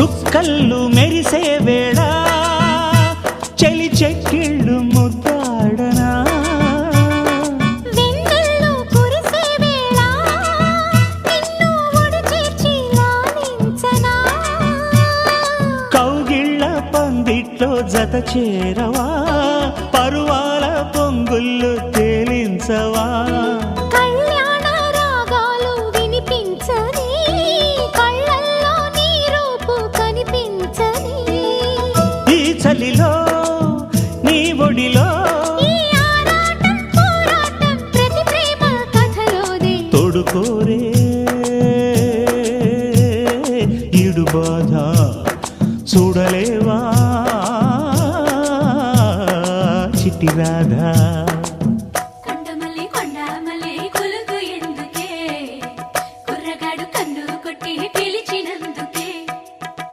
చుక్కళ్ళు మెరిసే వేళ చెలి చెక్కిళ్ళు ముద్దాడనా వెన్నెల్లో కురిసే వేళ నిన్ను ఒడి చేర్చి లాలించనా కౌగిళ్ళ పందిట్లో జత చేరవా పరువాల పొంగుళ్ళు తేలించవా కళ్యాణ రాగాలు వినిపించని కళ్ళల్లో నీ రూపు కనిపించని ఈ చలిలో నీ ఒడిలో ఈ ఆరాటం పోరాటం ప్రతి ప్రేమ కథలోదే తోడుకోరే ఈడు బాధ చూడలేవా చిట్టి రాధా